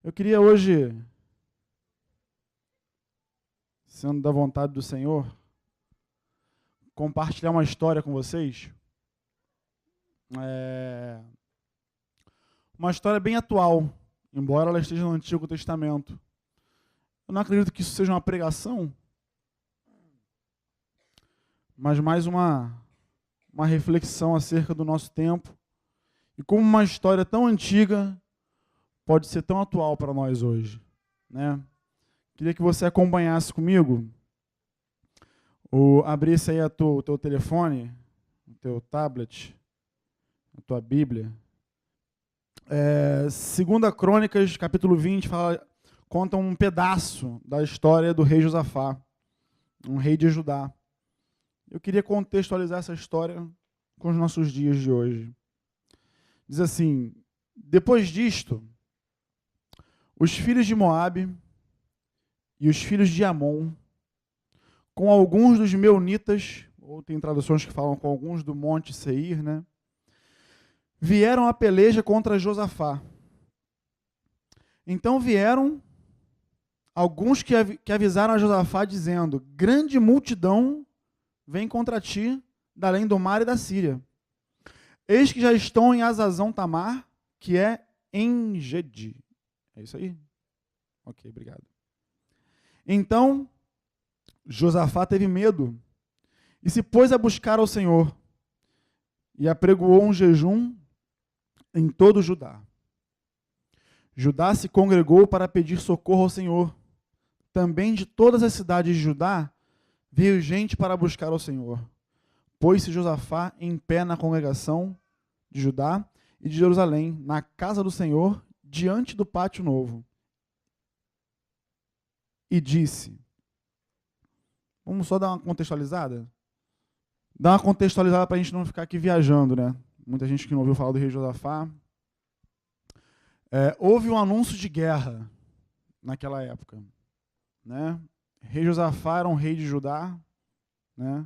Eu queria hoje, sendo da vontade do Senhor, compartilhar uma história com vocês. Uma história bem atual, embora ela esteja no Antigo Testamento. Eu não acredito que isso seja uma pregação, mas mais uma reflexão acerca do nosso tempo e como uma história tão antiga pode ser tão atual para nós hoje, né? Queria que você acompanhasse comigo, ou abrisse aí o teu telefone, o teu tablet, a tua Bíblia. 2 Crônicas, capítulo 20, conta um pedaço da história do rei Josafá, um rei de Judá. Eu queria contextualizar essa história com os nossos dias de hoje. Diz assim: depois disto, os filhos de Moabe e os filhos de Amon, com alguns dos meunitas, ou tem traduções que falam com alguns do monte Seir, né, vieram à peleja contra Josafá. Então vieram alguns que avisaram a Josafá, dizendo: grande multidão vem contra ti, da além do mar e da Síria. Eis que já estão em Azazão Tamar, que é em Gedi. É isso aí? Ok, obrigado. Então, Josafá teve medo e se pôs a buscar ao Senhor e apregoou um jejum em todo Judá. Judá se congregou para pedir socorro ao Senhor. Também de todas as cidades de Judá veio gente para buscar ao Senhor. Pôs-se Josafá em pé na congregação de Judá e de Jerusalém, na casa do Senhor, diante do pátio novo. E disse... Vamos só dar uma contextualizada? Dar uma contextualizada para a gente não ficar aqui viajando, né? Muita gente que não ouviu falar do rei Josafá. Houve um anúncio de guerra naquela época, né? Rei Josafá era um rei de Judá, né?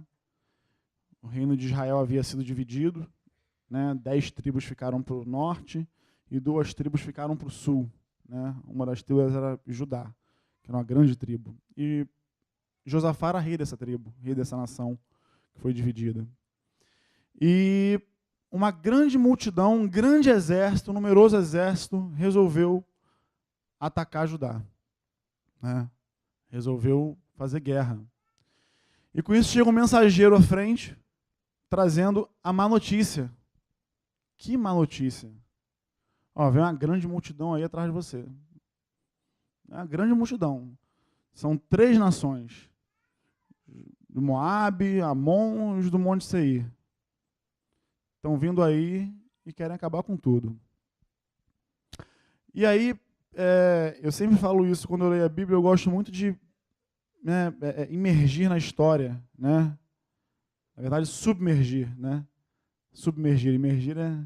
O reino de Israel havia sido dividido, né? 10 tribos ficaram para o norte e 2 tribos ficaram para o sul, né? Uma das tribos era Judá, que era uma grande tribo. E Josafá era rei dessa tribo, rei dessa nação que foi dividida. E uma grande multidão, um grande exército, um numeroso exército, resolveu atacar Judá, né? Resolveu fazer guerra. E com isso chega um mensageiro à frente, trazendo a má notícia. Que má notícia? Vem uma grande multidão aí atrás de você. É uma grande multidão. São 3 nações. Do Moabe, Amon e os do Monte Seir. Estão vindo aí e querem acabar com tudo. E aí, eu sempre falo isso quando eu leio a Bíblia, eu gosto muito de imergir na história, né? Na verdade, submergir, né? Submergir, imergir é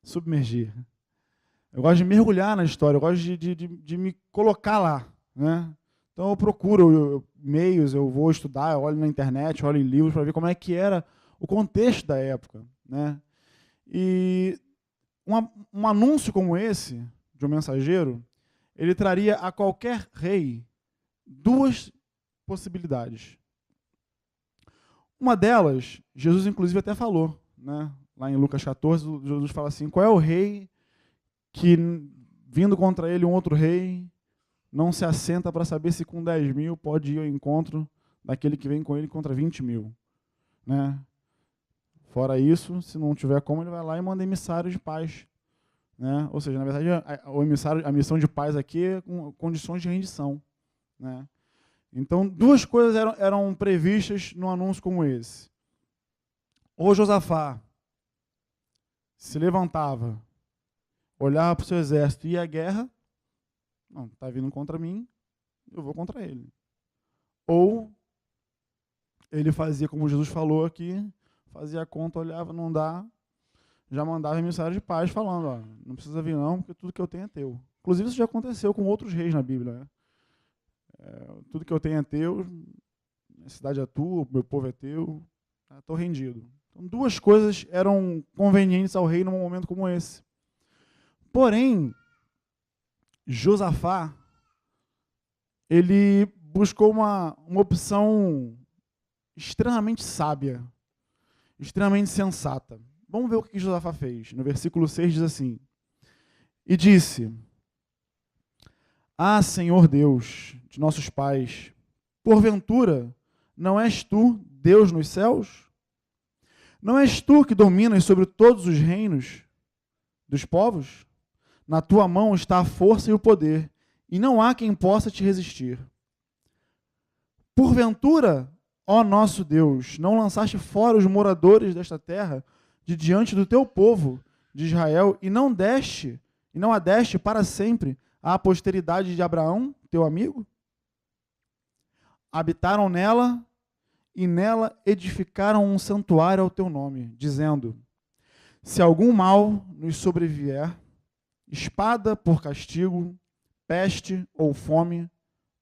submergir. Eu gosto de mergulhar na história, eu gosto de me colocar lá, né? Então eu procuro meios, eu vou estudar, eu olho na internet, eu olho em livros para ver como é que era o contexto da época, né? E um anúncio como esse, de um mensageiro, ele traria a qualquer rei 2 possibilidades. Uma delas, Jesus inclusive até falou, né? Lá em Lucas 14, Jesus fala assim: qual é o rei que, vindo contra ele um outro rei, não se assenta para saber se com 10 mil pode ir ao encontro daquele que vem com ele contra 20 mil. Né? Fora isso, se não tiver como, ele vai lá e manda emissário de paz. Né? Ou seja, na verdade, a missão de paz aqui é com condições de rendição. Né? Então, 2 coisas eram previstas num anúncio como esse. Ou Josafá se levantava, olhava para o seu exército e ia à guerra. Não, está vindo contra mim, eu vou contra ele. Ou ele fazia como Jesus falou aqui, fazia a conta, olhava, não dá, já mandava emissário de paz falando: não precisa vir não, porque tudo que eu tenho é teu. Inclusive isso já aconteceu com outros reis na Bíblia. Né? Tudo que eu tenho é teu, a cidade é tua, o meu povo é teu, estou rendido. Então 2 coisas eram convenientes ao rei num momento como esse. Porém, Josafá, ele buscou uma opção extremamente sábia, extremamente sensata. Vamos ver o que Josafá fez. No versículo 6 diz assim: E disse: Ah, Senhor Deus de nossos pais, porventura não és tu Deus nos céus? Não és tu que dominas sobre todos os reinos dos povos? Na tua mão está a força e o poder, e não há quem possa te resistir. Porventura, ó nosso Deus, não lançaste fora os moradores desta terra de diante do teu povo de Israel, e não a deste para sempre à posteridade de Abraão, teu amigo? Habitaram nela, e nela edificaram um santuário ao teu nome, dizendo: Se algum mal nos sobrevier, espada por castigo, peste ou fome,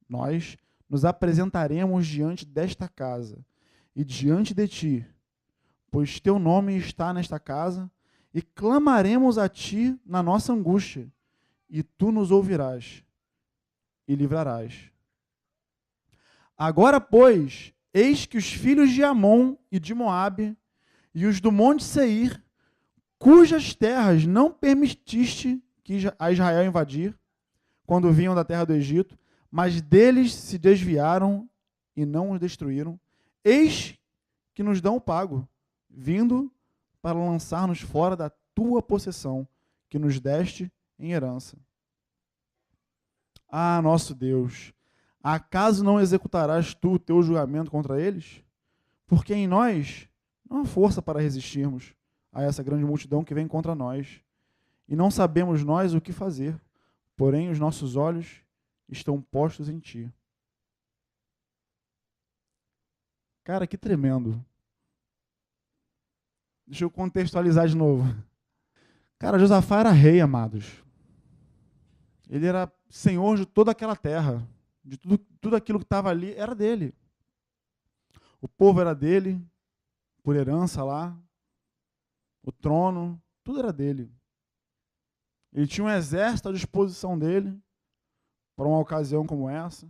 nós nos apresentaremos diante desta casa e diante de ti, pois teu nome está nesta casa, e clamaremos a ti na nossa angústia, e tu nos ouvirás e livrarás. Agora, pois, eis que os filhos de Amon e de Moabe e os do monte Seir, cujas terras não permitiste a Israel invadir, quando vinham da terra do Egito, mas deles se desviaram e não os destruíram, eis que nos dão o pago, vindo para lançar-nos fora da tua possessão, que nos deste em herança. Ah, nosso Deus, acaso não executarás tu o teu julgamento contra eles? Porque em nós não há força para resistirmos a essa grande multidão que vem contra nós, e não sabemos nós o que fazer, porém os nossos olhos estão postos em ti. Cara, que tremendo. Deixa eu contextualizar de novo. Cara, Josafá era rei, amados. Ele era senhor de toda aquela terra. De tudo aquilo que estava ali era dele. O povo era dele, por herança lá. O trono, tudo era dele. Ele tinha um exército à disposição dele para uma ocasião como essa.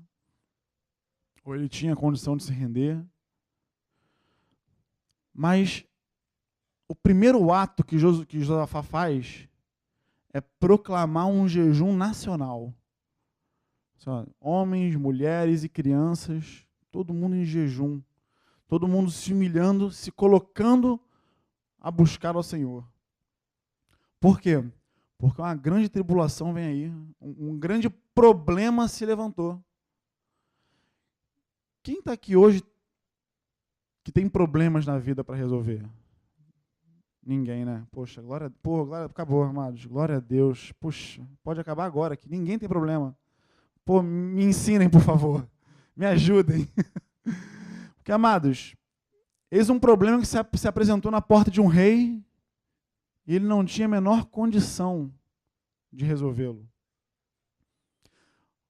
Ou ele tinha condição de se render. Mas o primeiro ato que Josafá faz é proclamar um jejum nacional. Homens, mulheres e crianças, todo mundo em jejum. Todo mundo se humilhando, se colocando a buscar ao Senhor. Por quê? Porque uma grande tribulação vem aí. Um grande problema se levantou. Quem está aqui hoje que tem problemas na vida para resolver? Ninguém, né? Poxa, glória, acabou, amados. Glória a Deus. Puxa, pode acabar agora, que ninguém tem problema. Pô, me ensinem, por favor. Me ajudem. Porque, amados, eis um problema que se apresentou na porta de um rei e ele não tinha a menor condição de resolvê-lo.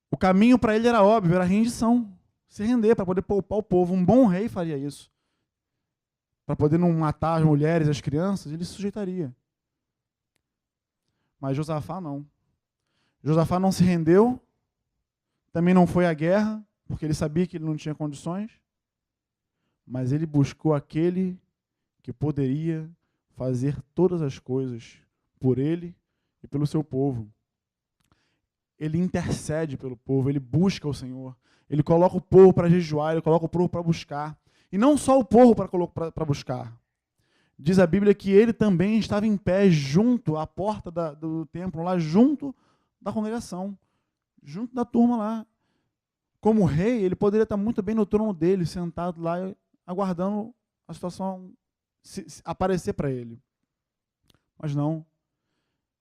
O caminho para ele era óbvio, era a rendição. Se render para poder poupar o povo. Um bom rei faria isso. Para poder não matar as mulheres e as crianças, ele se sujeitaria. Mas Josafá não. Josafá não se rendeu, também não foi à guerra, porque ele sabia que ele não tinha condições, mas ele buscou aquele que poderia fazer todas as coisas por ele e pelo seu povo. Ele intercede pelo povo, ele busca o Senhor, ele coloca o povo para jejuar, ele coloca o povo para buscar. E não só o povo para buscar. Diz a Bíblia que ele também estava em pé junto à porta do templo, lá junto da congregação, junto da turma lá. Como rei, ele poderia estar muito bem no trono dele, sentado lá, aguardando a situação aparecer para ele. Mas não.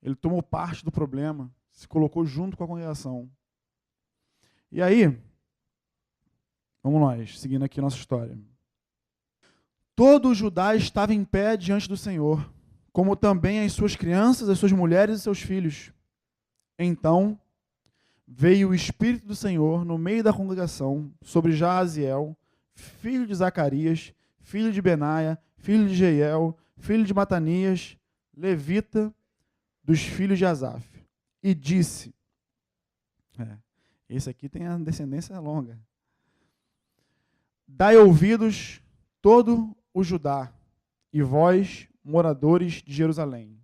Ele tomou parte do problema, se colocou junto com a congregação. E aí, vamos nós, seguindo aqui a nossa história. Todo o Judá estava em pé diante do Senhor, como também as suas crianças, as suas mulheres e seus filhos. Então veio o Espírito do Senhor no meio da congregação sobre Jaaziel, filho de Zacarias, filho de Benaia, filho de Jeiel, filho de Matanias, levita, dos filhos de Asaf, e disse: Esse aqui tem a descendência longa. Dai ouvidos todo o Judá, e vós, moradores de Jerusalém.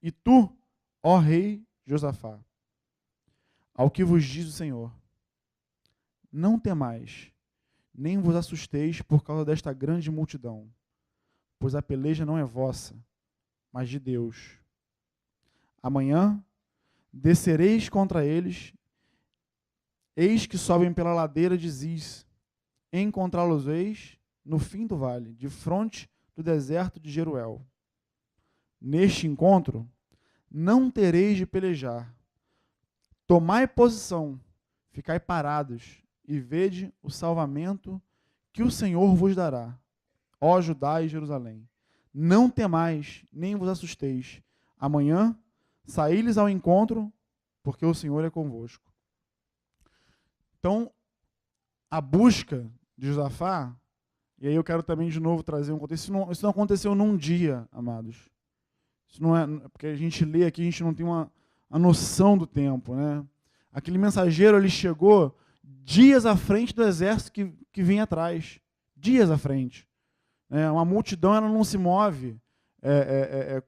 E tu, ó rei Josafá, ao que vos diz o Senhor, não temais, nem vos assusteis por causa desta grande multidão, pois a peleja não é vossa, mas de Deus. Amanhã descereis contra eles, eis que sobem pela ladeira de Ziz, encontrá-los-eis no fim do vale, de fronte do deserto de Jeruel. Neste encontro, não tereis de pelejar. Tomai posição, ficai parados, e vede o salvamento que o Senhor vos dará, ó Judá e Jerusalém. Não temais, nem vos assusteis. Amanhã, saí-lhes ao encontro, porque o Senhor é convosco. Então, a busca de Josafá, e aí eu quero também de novo trazer um contexto, isso não aconteceu num dia, amados. Isso não é, porque a gente lê aqui, a gente não tem a noção do tempo, né? Aquele mensageiro, ele chegou dias à frente do exército que vinha atrás. Dias à frente. Uma multidão, ela não se move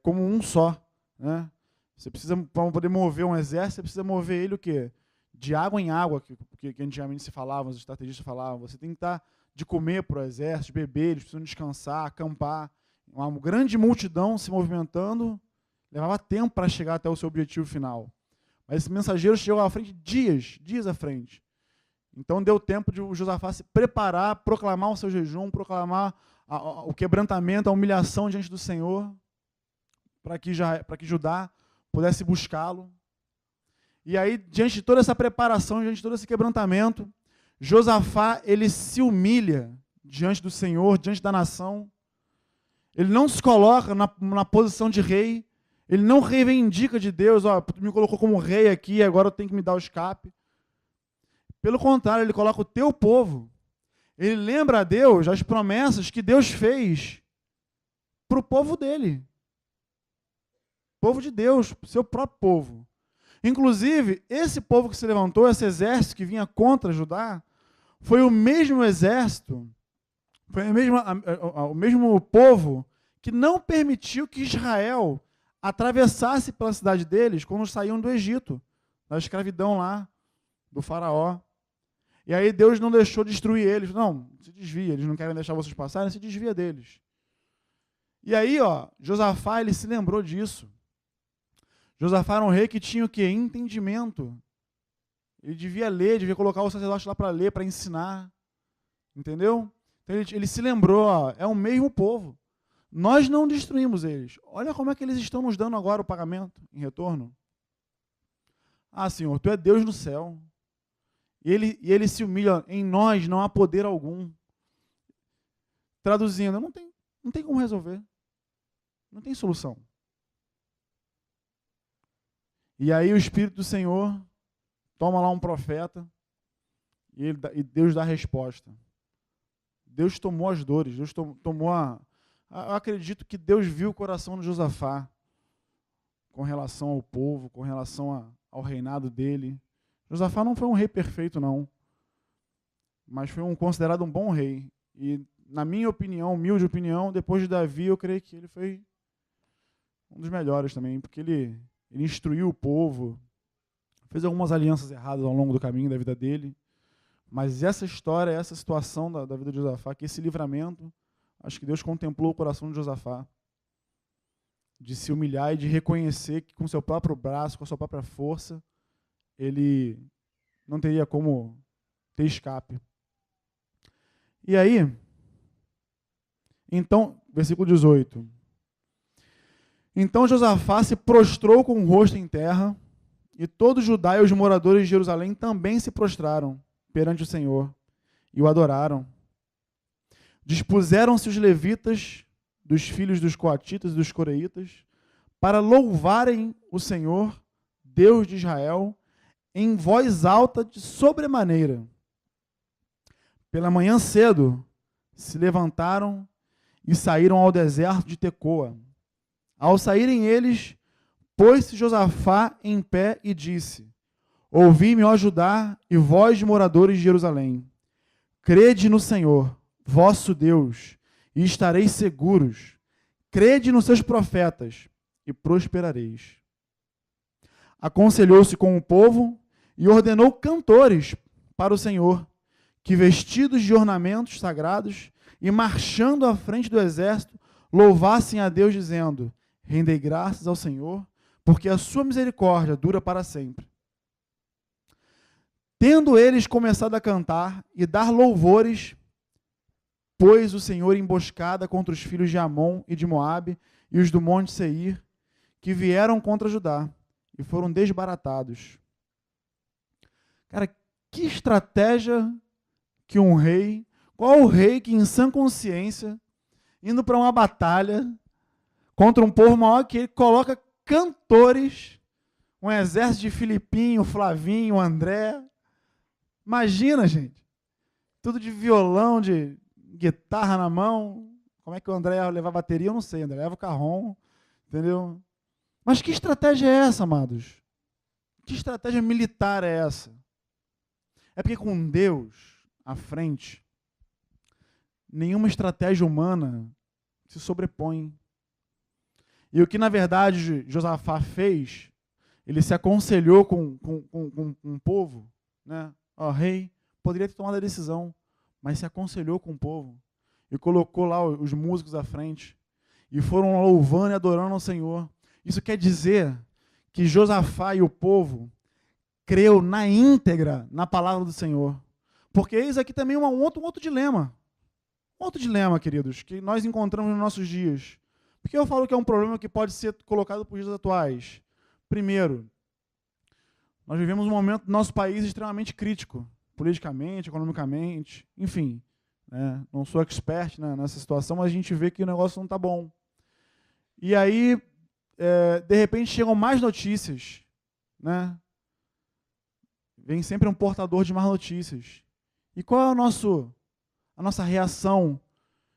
como um só. Né? Você precisa, para poder mover um exército, você precisa mover ele o quê? De água em água, que antigamente se falava, os estrategistas falavam. Você tem que estar de comer para o exército, de beber, eles precisam descansar, acampar. Uma grande multidão se movimentando, levava tempo para chegar até o seu objetivo final. Mas esse mensageiro chegou à frente dias à frente. Então deu tempo de o Josafá se preparar, proclamar o seu jejum, proclamar o quebrantamento, a humilhação diante do Senhor, para que Judá pudesse buscá-lo. E aí, diante de toda essa preparação, diante de todo esse quebrantamento, Josafá, ele se humilha diante do Senhor, diante da nação. Ele não se coloca na posição de rei, ele não reivindica de Deus, tu me colocou como rei aqui, agora eu tenho que me dar o escape. Pelo contrário, ele coloca o teu povo. Ele lembra a Deus as promessas que Deus fez para o povo dele. Povo de Deus, seu próprio povo. Inclusive, esse povo que se levantou, esse exército que vinha contra Judá, foi o mesmo exército, foi o mesmo povo que não permitiu que Israel atravessasse pela cidade deles quando saíam do Egito, da escravidão lá, do faraó. E aí Deus não deixou destruir eles. Não, se desvia, eles não querem deixar vocês passarem, se desvia deles. E aí, Josafá, ele se lembrou disso. Josafá era um rei que tinha o quê? Entendimento. Ele devia ler, devia colocar o sacerdote lá para ler, para ensinar. Entendeu? Então ele se lembrou, é o mesmo povo. Nós não destruímos eles. Olha como é que eles estão nos dando agora o pagamento em retorno. Senhor, tu é Deus no céu. E ele se humilha, em nós não há poder algum. Traduzindo, não tem como resolver. Não tem solução. E aí o Espírito do Senhor toma lá um profeta e Deus dá a resposta. Deus tomou as dores, Deus tomou eu acredito que Deus viu o coração de Josafá com relação ao povo, com relação ao reinado dele. Josafá não foi um rei perfeito, não. Mas foi considerado um bom rei. E, na minha opinião, humilde opinião, depois de Davi, eu creio que ele foi um dos melhores também, porque ele instruiu o povo, fez algumas alianças erradas ao longo do caminho da vida dele. Mas essa história, essa situação da vida de Josafá, que esse livramento, acho que Deus contemplou o coração de Josafá, de se humilhar e de reconhecer que com seu próprio braço, com a sua própria força, ele não teria como ter escape. E aí, então, versículo 18. Então Josafá se prostrou com o rosto em terra, e todo Judá e os moradores de Jerusalém também se prostraram perante o Senhor e o adoraram. Dispuseram-se os levitas, dos filhos dos coatitas e dos coreitas, para louvarem o Senhor, Deus de Israel, em voz alta de sobremaneira. Pela manhã cedo, se levantaram e saíram ao deserto de Tecoa. Ao saírem eles, pôs-se Josafá em pé e disse: Ouvi-me, ó Judá, e vós, moradores de Jerusalém. Crede no Senhor, vosso Deus, e estareis seguros. Crede nos seus profetas, e prosperareis. Aconselhou-se com o povo e ordenou cantores para o Senhor, que vestidos de ornamentos sagrados e marchando à frente do exército, louvassem a Deus dizendo: rendei graças ao Senhor, porque a sua misericórdia dura para sempre. Tendo eles começado a cantar e dar louvores, pôs o Senhor emboscada contra os filhos de Amon e de Moabe e os do monte Seir, que vieram contra Judá, e foram desbaratados. Cara, que estratégia que um rei, qual o rei que em sã consciência, indo para uma batalha contra um povo maior que ele, coloca cantores, um exército de Filipinho, Flavinho, André. Imagina, gente, tudo de violão, de guitarra na mão. Como é que o André ia levar bateria? Eu não sei, André leva o carrom, entendeu? Mas que estratégia é essa, amados? Que estratégia militar é essa? É porque com Deus à frente, nenhuma estratégia humana se sobrepõe. E o que, na verdade, Josafá fez, ele se aconselhou com o povo, né? O rei poderia ter tomado a decisão, mas se aconselhou com o povo e colocou lá os músicos à frente e foram louvando e adorando ao Senhor. Isso quer dizer que Josafá e o povo creu na íntegra na palavra do Senhor. Porque eis aqui também um outro dilema. Outro dilema, queridos, que nós encontramos nos nossos dias. Porque eu falo que é um problema que pode ser colocado por dias atuais. Primeiro, nós vivemos um momento do nosso país extremamente crítico, politicamente, economicamente, enfim. Né? Não sou expert, né, nessa situação, mas a gente vê que o negócio não está bom. E aí, de repente, chegam mais notícias, né? Vem sempre um portador de más notícias. E qual é a nossa reação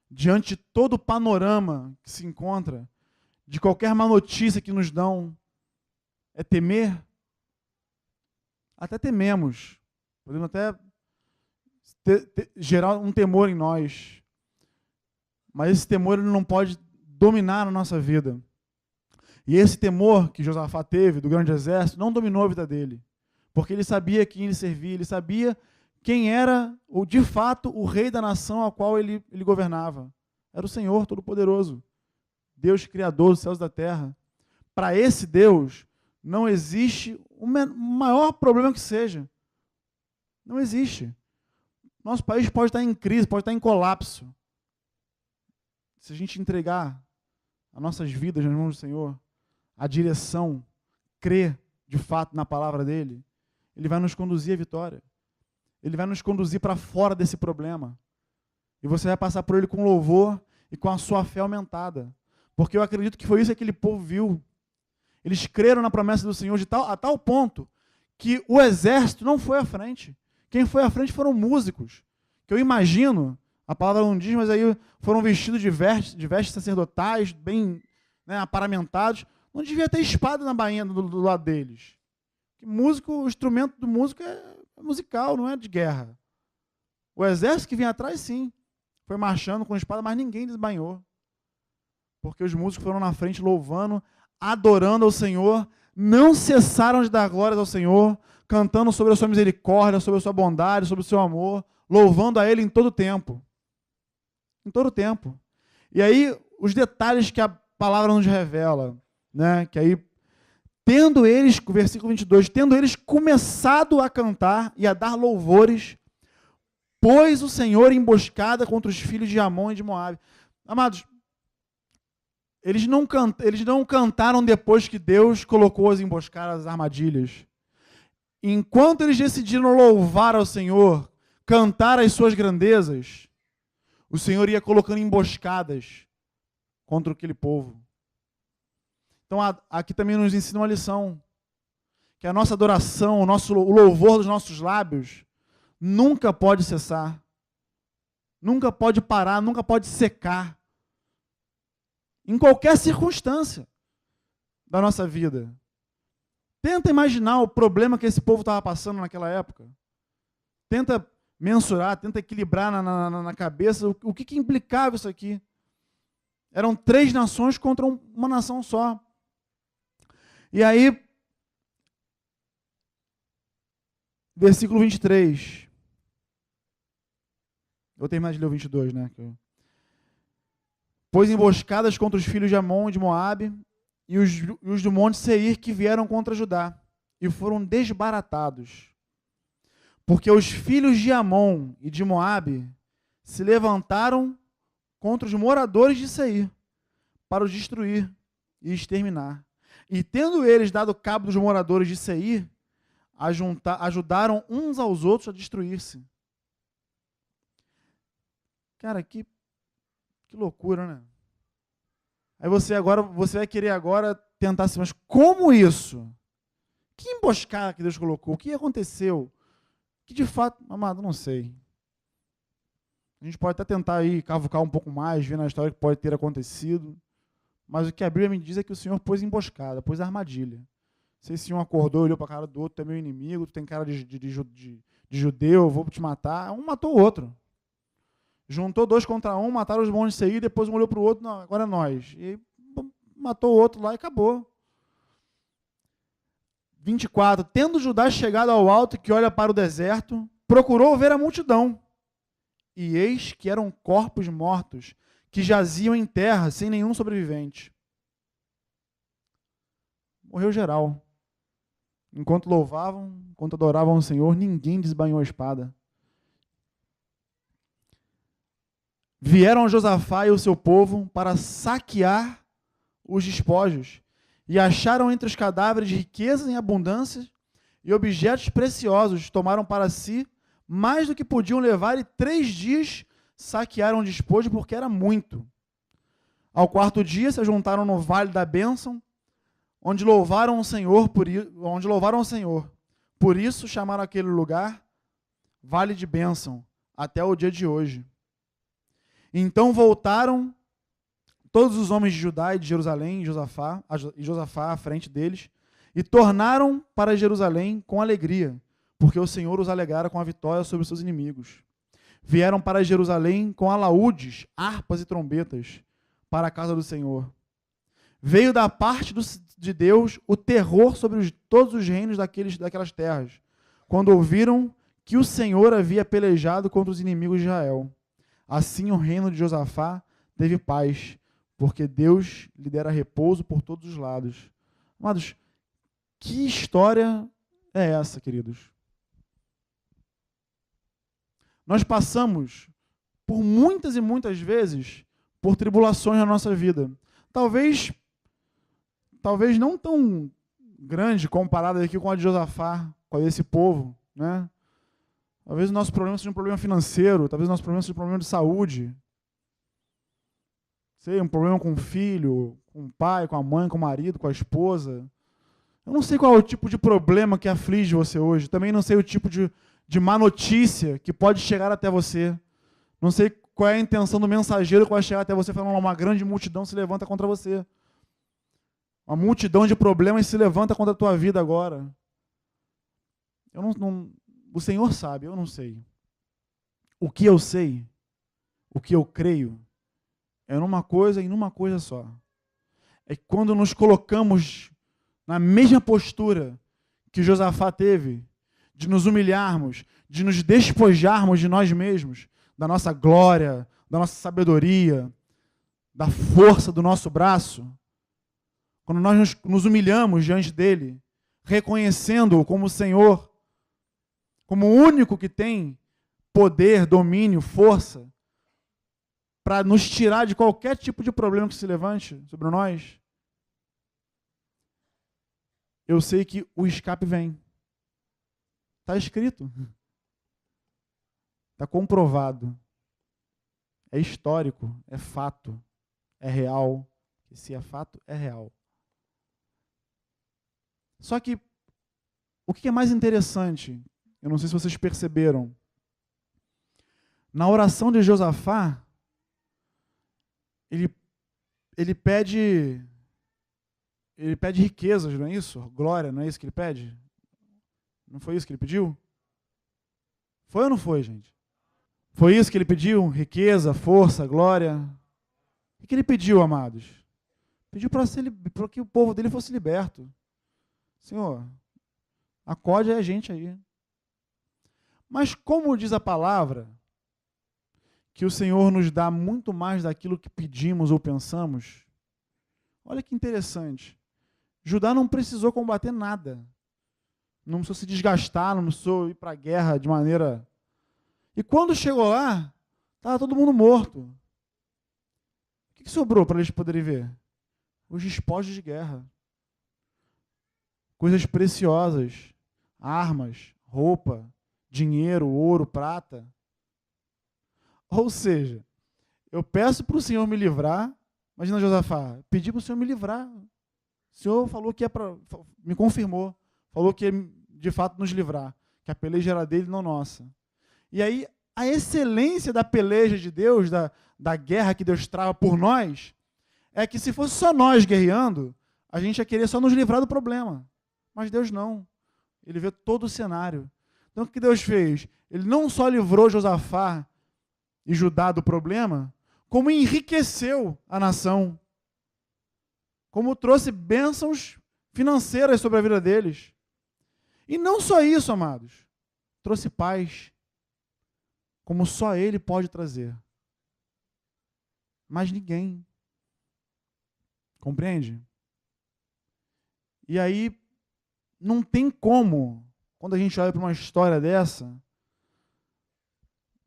diante de todo o panorama que se encontra, de qualquer má notícia que nos dão? É temer? Até tememos. Podemos até gerar um temor em nós. Mas esse temor ele não pode dominar a nossa vida. E esse temor que Josafá teve do grande exército não dominou a vida dele. Porque ele sabia quem ele servia, ele sabia quem era, de fato, o rei da nação a qual ele governava. Era o Senhor Todo-Poderoso, Deus Criador dos céus e da terra. Para esse Deus, não existe o maior problema que seja. Não existe. Nosso país pode estar em crise, pode estar em colapso. Se a gente entregar as nossas vidas nas mãos do Senhor, a direção, crer de fato na palavra dele, ele vai nos conduzir à vitória. Ele vai nos conduzir para fora desse problema. E você vai passar por ele com louvor e com a sua fé aumentada. Porque eu acredito que foi isso que aquele povo viu. Eles creram na promessa do Senhor a tal ponto que o exército não foi à frente. Quem foi à frente foram músicos. Que eu imagino, a palavra não diz, mas aí foram vestidos de vestes sacerdotais, bem, né, aparamentados. Não devia ter espada na bainha do lado deles. O instrumento do músico é musical, não é de guerra. O exército que vinha atrás, sim, foi marchando com espada, mas ninguém desbanhou. Porque os músicos foram na frente louvando, adorando ao Senhor, não cessaram de dar glórias ao Senhor, cantando sobre a sua misericórdia, sobre a sua bondade, sobre o seu amor, louvando a Ele em todo o tempo. Em todo o tempo. E aí, os detalhes que a palavra nos revela, né? Que aí, tendo eles, versículo 22, tendo eles começado a cantar e a dar louvores, pôs o Senhor emboscada contra os filhos de Amon e de Moabe. Amados, eles não cantaram depois que Deus colocou as emboscadas, as armadilhas. Enquanto eles decidiram louvar ao Senhor, cantar as suas grandezas, o Senhor ia colocando emboscadas contra aquele povo. Então, aqui também nos ensina uma lição, que a nossa adoração, o louvor dos nossos lábios, nunca pode cessar, nunca pode parar, nunca pode secar, em qualquer circunstância da nossa vida. Tenta imaginar o problema que esse povo estava passando naquela época. Tenta mensurar, tenta equilibrar na cabeça o que implicava isso aqui. Eram 3 nações contra uma nação só. E aí, versículo 23. Vou terminar de ler o 22, né? Pôs emboscadas contra os filhos de Amon e de Moabe e os do monte Seir que vieram contra Judá e foram desbaratados. Porque os filhos de Amon e de Moabe se levantaram contra os moradores de Seir para os destruir e exterminar. E tendo eles dado cabo dos moradores de Seir, ajudaram uns aos outros a destruir-se. Cara, que loucura, né? Aí você vai querer agora tentar assim, mas como isso? Que emboscada que Deus colocou? O que aconteceu? Que de fato, amado, não sei. A gente pode até tentar aí cavucar um pouco mais, ver na história que pode ter acontecido. Mas o que a Bíblia me diz é que o Senhor pôs emboscada, pôs armadilha. Não sei se um acordou, olhou para a cara do outro, tu é meu inimigo, tu tem cara de judeu, vou te matar. Um matou o outro. Juntou 2 contra 1, mataram os bons de Seir, depois um olhou para o outro, não, agora é nós. E matou o outro lá e acabou. 24. Tendo Judá chegado ao alto que olha para o deserto, procurou ver a multidão. E eis que eram corpos mortos, que jaziam em terra, sem nenhum sobrevivente. Morreu geral. Enquanto louvavam, enquanto adoravam o Senhor, ninguém desbanhou a espada. Vieram Josafá e o seu povo para saquear os despojos, e acharam entre os cadáveres riquezas em abundância e objetos preciosos. Tomaram para si mais do que podiam levar, e 3 dias saquearam o despojo, porque era muito. Ao 4º dia se juntaram no vale da bênção, onde louvaram o Senhor. Por isso chamaram aquele lugar Vale de Bênção, até o dia de hoje. Então voltaram todos os homens de Judá e de Jerusalém, e Josafá à frente deles, e tornaram para Jerusalém com alegria, porque o Senhor os alegrara com a vitória sobre os seus inimigos. Vieram para Jerusalém com alaúdes, harpas e trombetas, para a casa do Senhor. Veio da parte de Deus o terror sobre todos os reinos daquelas terras, quando ouviram que o Senhor havia pelejado contra os inimigos de Israel. Assim o reino de Josafá teve paz, porque Deus lhe dera repouso por todos os lados. Amados, que história é essa, queridos? Nós passamos por muitas e muitas vezes por tribulações na nossa vida. Talvez não tão grande comparada aqui com a de Josafá, com a desse povo, né? Talvez o nosso problema seja um problema financeiro, talvez o nosso problema seja um problema de saúde. Sei, um problema com o filho, com o pai, com a mãe, com o marido, com a esposa. Eu não sei qual é o tipo de problema que aflige você hoje. Também não sei o tipo de má notícia que pode chegar até você. Não sei qual é a intenção do mensageiro que vai chegar até você falando uma grande multidão se levanta contra você. Uma multidão de problemas se levanta contra a tua vida agora. O Senhor sabe, eu não sei. O que eu sei, o que eu creio, é numa coisa e numa coisa só. É que quando nos colocamos na mesma postura que Josafá teve, de nos humilharmos, de nos despojarmos de nós mesmos, da nossa glória, da nossa sabedoria, da força do nosso braço, quando nós nos humilhamos diante dele, reconhecendo-o como o Senhor, como o único que tem poder, domínio, força, para nos tirar de qualquer tipo de problema que se levante sobre nós, eu sei que o escape vem. Está escrito. Está comprovado. É histórico, é fato, é real. E se é fato, é real. Só que o que é mais interessante, eu não sei se vocês perceberam, na oração de Josafá, ele pede ele pede riquezas, não é isso? Glória, não é isso que ele pede? Não foi isso que ele pediu? Foi ou não foi, gente? Foi isso que ele pediu? Riqueza, força, glória. O que ele pediu, amados? Pediu para que o povo dele fosse liberto. Senhor, acode a gente aí. Mas como diz a palavra, que o Senhor nos dá muito mais daquilo que pedimos ou pensamos, olha que interessante. Judá não precisou combater nada. Não precisou se desgastar, não precisou ir para a guerra de maneira... E quando chegou lá, estava todo mundo morto. O que sobrou para eles poderem ver? Os despojos de guerra. Coisas preciosas. Armas, roupa, dinheiro, ouro, prata. Ou seja, eu peço para o Senhor me livrar. Imagina Josafá, pedi para o Senhor me livrar. O Senhor falou que me confirmou. Falou que ia, de fato, nos livrar. Que a peleja era dele, não nossa. E aí, a excelência da peleja de Deus, da guerra que Deus trava por nós, é que se fosse só nós guerreando, a gente ia querer só nos livrar do problema. Mas Deus não. Ele vê todo o cenário. Então, o que Deus fez? Ele não só livrou Josafá e Judá do problema, como enriqueceu a nação. Como trouxe bênçãos financeiras sobre a vida deles. E não só isso, amados. Trouxe paz, como só Ele pode trazer. Mas ninguém. Compreende? E aí, não tem como, quando a gente olha para uma história dessa,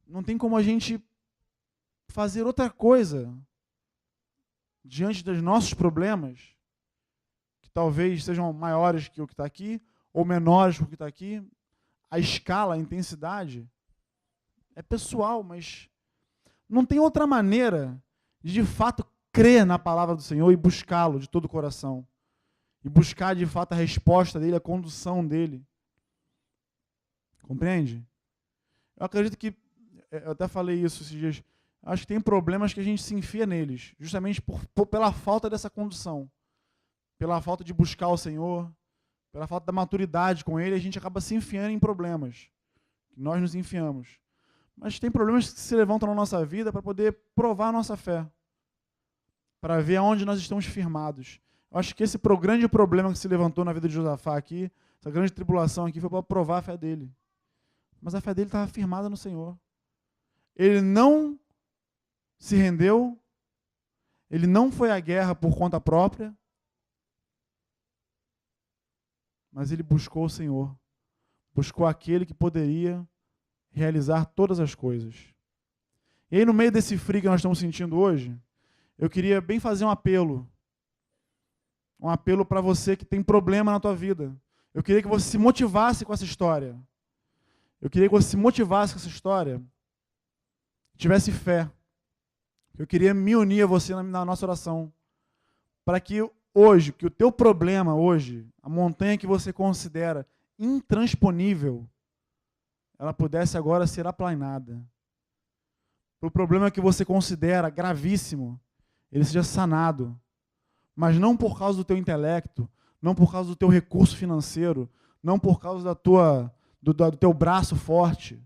não tem como a gente fazer outra coisa diante dos nossos problemas, que talvez sejam maiores que o que está aqui, ou menores que o que está aqui. A escala, a intensidade é pessoal, mas não tem outra maneira de fato crer na palavra do Senhor e buscá-lo de todo o coração. E buscar de fato a resposta dele, a condução dele. Compreende? Eu acredito que, eu até falei isso esses dias, acho que tem problemas que a gente se enfia neles, justamente pela falta dessa condução. Pela falta de buscar o Senhor, pela falta da maturidade com Ele, a gente acaba se enfiando em problemas. Nós nos enfiamos. Mas tem problemas que se levantam na nossa vida para poder provar a nossa fé. Para ver aonde nós estamos firmados. Eu acho que esse grande problema que se levantou na vida de Josafá aqui, essa grande tribulação aqui, foi para provar a fé dele. Mas a fé dele estava firmada no Senhor. Ele não se rendeu, ele não foi à guerra por conta própria, mas ele buscou o Senhor, buscou aquele que poderia realizar todas as coisas. E aí, no meio desse frio que nós estamos sentindo hoje, eu queria bem fazer um apelo para você que tem problema na tua vida. Eu queria que você se motivasse com essa história. Eu queria que você se motivasse com essa história, tivesse fé. Eu queria me unir a você na nossa oração, para que hoje, que o teu problema hoje, a montanha que você considera intransponível, ela pudesse agora ser aplanada. O problema que você considera gravíssimo, ele seja sanado. Mas não por causa do teu intelecto, não por causa do teu recurso financeiro, não por causa do teu braço forte,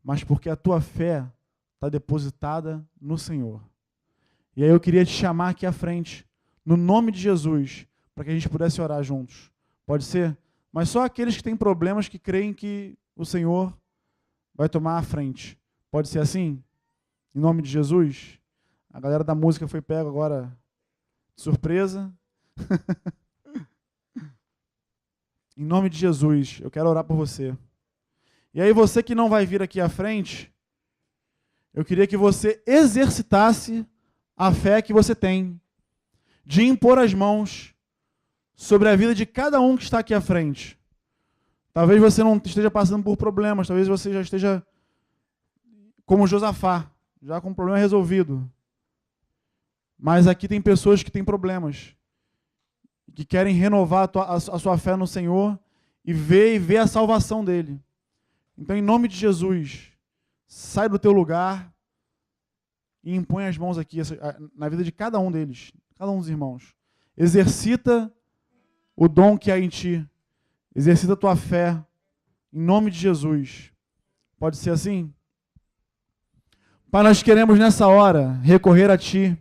mas porque a tua fé está depositada no Senhor. E aí eu queria te chamar aqui à frente, no nome de Jesus, para que a gente pudesse orar juntos. Pode ser? Mas só aqueles que têm problemas que creem que o Senhor vai tomar a frente. Pode ser assim? Em nome de Jesus? A galera da música foi pega agora de surpresa. Em nome de Jesus, eu quero orar por você. E aí você que não vai vir aqui à frente, eu queria que você exercitasse a fé que você tem, de impor as mãos sobre a vida de cada um que está aqui à frente. Talvez você não esteja passando por problemas, talvez você já esteja como Josafá, já com o problema resolvido. Mas aqui tem pessoas que têm problemas, que querem renovar a sua fé no Senhor e ver a salvação dele. Então, em nome de Jesus, sai do teu lugar e impõe as mãos aqui na vida de cada um deles, cada um dos irmãos. exercita o dom que há em ti. Exercita a tua fé. Em nome de Jesus. Pode ser assim? Pai, nós queremos nessa hora recorrer a Ti.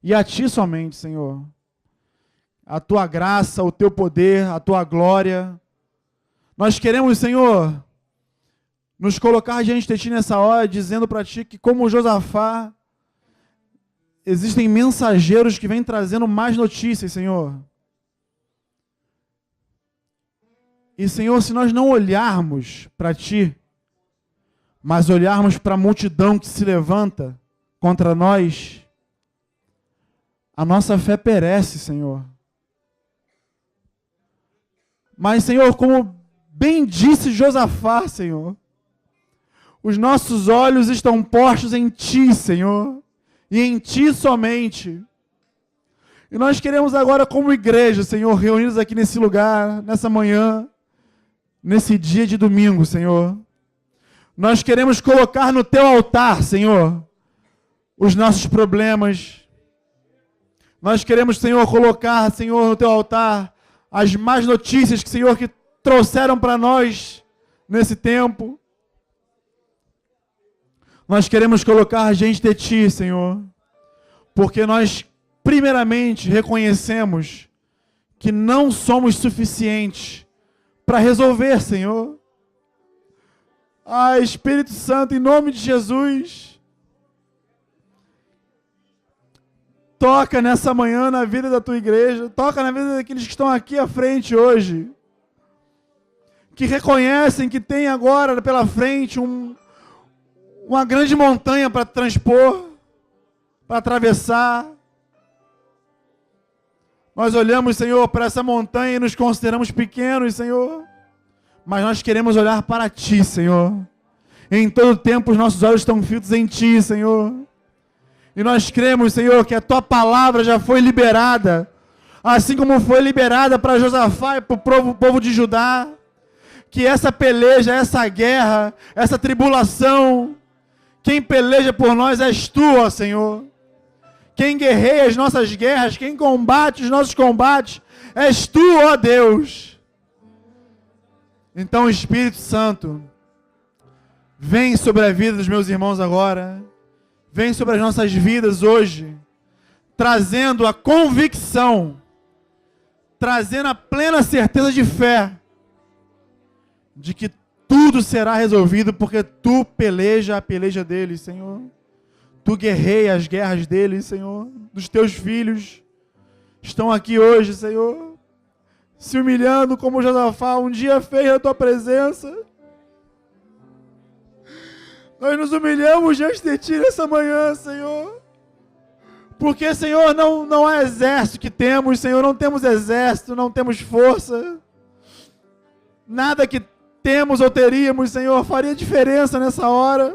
E a Ti somente, Senhor. A Tua graça, o Teu poder, a Tua glória. Nós queremos, Senhor, nos colocar diante de Ti nessa hora, dizendo para Ti que, como Josafá, existem mensageiros que vêm trazendo mais notícias, Senhor. E, Senhor, se nós não olharmos para Ti, mas olharmos para a multidão que se levanta contra nós, a nossa fé perece, Senhor. Mas, Senhor, como bem disse Josafá, Senhor, os nossos olhos estão postos em Ti, Senhor, e em Ti somente. E nós queremos agora, como igreja, Senhor, reunidos aqui nesse lugar, nessa manhã, nesse dia de domingo, Senhor, nós queremos colocar no Teu altar, Senhor, os nossos problemas. Nós queremos, Senhor, colocar, Senhor, no Teu altar as más notícias que, Senhor, que trouxeram para nós nesse tempo. Nós queremos colocar diante de Ti, Senhor, porque nós, primeiramente, reconhecemos que não somos suficientes para resolver, Senhor. Espírito Santo, em nome de Jesus, toca nessa manhã na vida da Tua igreja, toca na vida daqueles que estão aqui à frente hoje, que reconhecem que tem agora pela frente uma grande montanha para transpor, para atravessar. Nós olhamos, Senhor, para essa montanha e nos consideramos pequenos, Senhor. Mas nós queremos olhar para Ti, Senhor. Em todo tempo os nossos olhos estão fitos em Ti, Senhor. E nós cremos, Senhor, que a Tua palavra já foi liberada. Assim como foi liberada para Josafá e para o povo de Judá. Que essa peleja, essa guerra, essa tribulação, quem peleja por nós és Tu, ó Senhor. Quem guerreia as nossas guerras, quem combate os nossos combates, és Tu, ó Deus. Então, Espírito Santo, vem sobre a vida dos meus irmãos agora, vem sobre as nossas vidas hoje, trazendo a convicção, trazendo a plena certeza de fé, de que tudo será resolvido, porque Tu peleja a peleja deles, Senhor. Tu guerreia as guerras deles, Senhor, dos Teus filhos, estão aqui hoje, Senhor, se humilhando como Josafá um dia fez na Tua presença. Nós nos humilhamos diante de Ti nessa manhã, Senhor. Porque, Senhor, não há exército que temos, Senhor, não temos exército, não temos força. Nada que temos ou teríamos, Senhor, faria diferença nessa hora.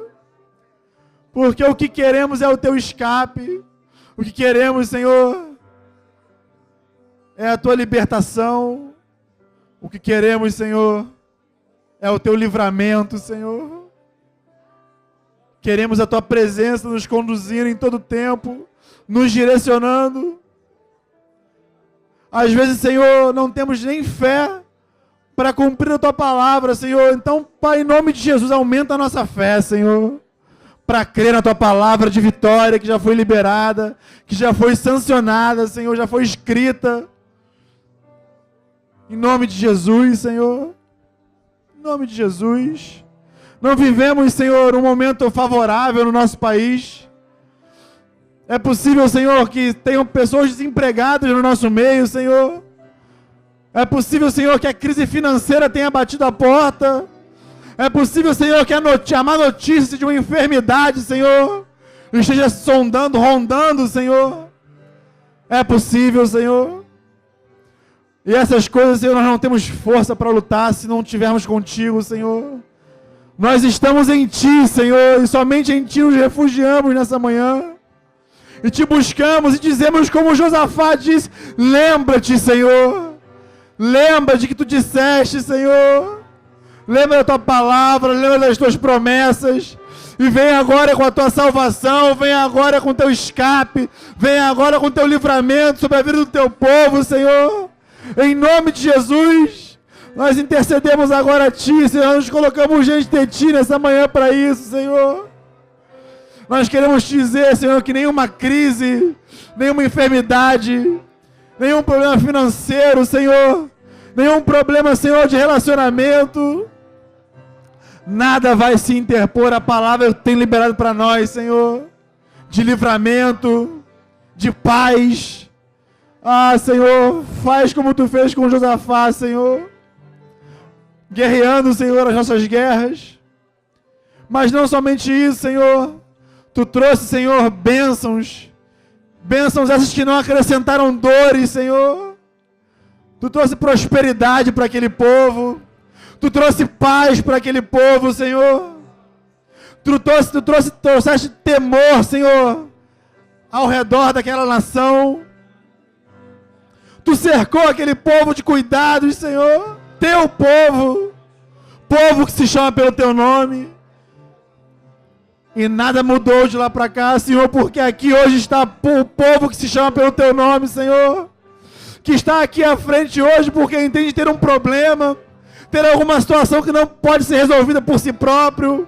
Porque o que queremos é o Teu escape. O que queremos, Senhor, é a Tua libertação. O que queremos, Senhor, é o Teu livramento, Senhor. Queremos a Tua presença nos conduzindo em todo tempo, nos direcionando. Às vezes, Senhor, não temos nem fé para cumprir a Tua palavra, Senhor. Então, Pai, em nome de Jesus, aumenta a nossa fé, Senhor, para crer na Tua palavra de vitória que já foi liberada, que já foi sancionada, Senhor, já foi escrita. Em nome de Jesus, Senhor. Em nome de Jesus. Não vivemos, Senhor, um momento favorável no nosso país. É possível, Senhor, que tenham pessoas desempregadas no nosso meio, Senhor. É possível, Senhor, que a crise financeira tenha batido a porta. É possível, Senhor, que a má notícia de uma enfermidade, Senhor, esteja sondando, rondando, Senhor. É possível, Senhor. E essas coisas, Senhor, nós não temos força para lutar se não estivermos contigo, Senhor. Nós estamos em Ti, Senhor, e somente em Ti nos refugiamos nessa manhã. E Te buscamos e dizemos como Josafá disse, lembra-te, Senhor. Lembra de que Tu disseste, Senhor. Lembra da Tua palavra, lembra das Tuas promessas. E vem agora com a tua salvação, vem agora com o teu escape, vem agora com o teu livramento sobre a vida do teu povo, Senhor. Em nome de Jesus, nós intercedemos agora a Ti, Senhor, nos colocamos diante de Ti nessa manhã para isso, Senhor. Nós queremos te dizer, Senhor, que nenhuma crise, nenhuma enfermidade, nenhum problema financeiro, Senhor, nenhum problema, Senhor, de relacionamento, nada vai se interpor à palavra que tem liberado para nós, Senhor, de livramento, de paz. Ah, Senhor, faz como Tu fez com Josafá, Senhor, guerreando, Senhor, as nossas guerras. Mas não somente isso, Senhor, Tu trouxe, Senhor, bênçãos essas que não acrescentaram dores, Senhor. Tu trouxe prosperidade para aquele povo. Tu trouxe paz para aquele povo, Senhor. Tu trouxeste temor, Senhor, ao redor daquela nação. Tu cercou aquele povo de cuidados, Senhor. Teu povo, povo que se chama pelo Teu nome. E nada mudou de lá para cá, Senhor, porque aqui hoje está o povo que se chama pelo Teu nome, Senhor. Que está aqui à frente hoje porque entende ter um problema, ter alguma situação que não pode ser resolvida por si próprio.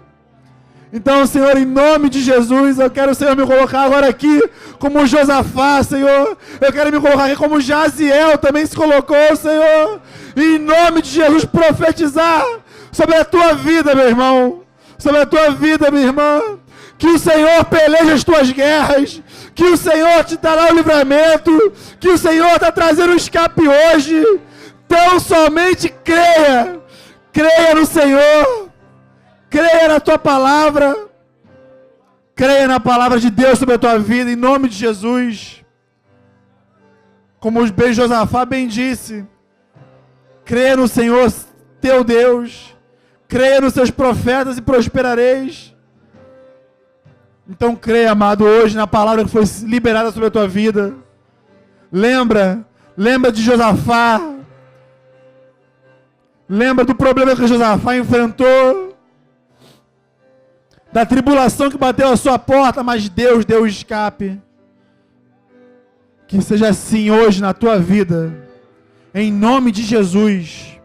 Então, Senhor, em nome de Jesus, eu quero, Senhor, me colocar agora aqui como Josafá, Senhor. Eu quero me colocar aqui como Jaziel também se colocou, Senhor. E em nome de Jesus, profetizar sobre a Tua vida, meu irmão. Sobre a tua vida, minha irmã, que o Senhor peleje as tuas guerras, que o Senhor te dará o livramento, que o Senhor está trazendo o escape hoje. Tão somente creia no Senhor, creia na tua palavra, creia na palavra de Deus sobre a tua vida, em nome de Jesus. Como o bem Josafá bem disse, creia no Senhor, teu Deus, creia nos seus profetas e prosperareis. Então creia, amado, hoje na palavra que foi liberada sobre a tua vida. Lembra de Josafá. Lembra do problema que Josafá enfrentou. Da tribulação que bateu a sua porta, mas Deus deu o escape. Que seja assim hoje na tua vida. Em nome de Jesus.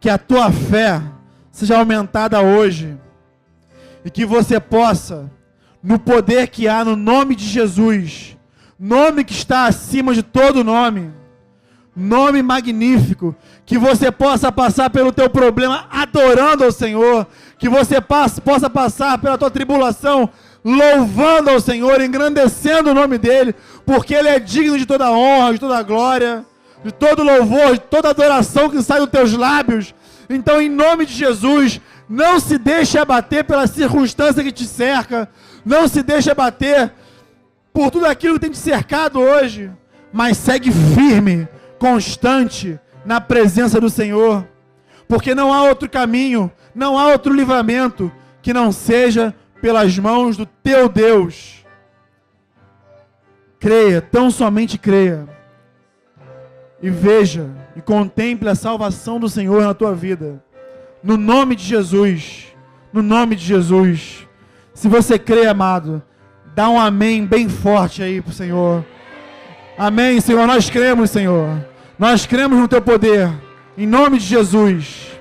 Que a tua fé seja aumentada hoje, e que você possa, no poder que há no nome de Jesus, nome que está acima de todo nome, nome magnífico, que você possa passar pelo teu problema adorando ao Senhor, que você possa passar pela tua tribulação louvando ao Senhor, engrandecendo o nome dEle, porque Ele é digno de toda honra, de toda glória, de todo louvor, de toda adoração que sai dos teus lábios. Então, em nome de Jesus, não se deixe abater pela circunstância que te cerca, não se deixe abater por tudo aquilo que tem te cercado hoje, mas segue firme, constante na presença do Senhor, porque não há outro caminho, não há outro livramento que não seja pelas mãos do teu Deus. Creia, tão somente creia. E veja, e contemple a salvação do Senhor na tua vida. No nome de Jesus. No nome de Jesus. Se você crê, amado, dá um amém bem forte aí pro Senhor. Amém, Senhor. Nós cremos, Senhor. Nós cremos no teu poder. Em nome de Jesus.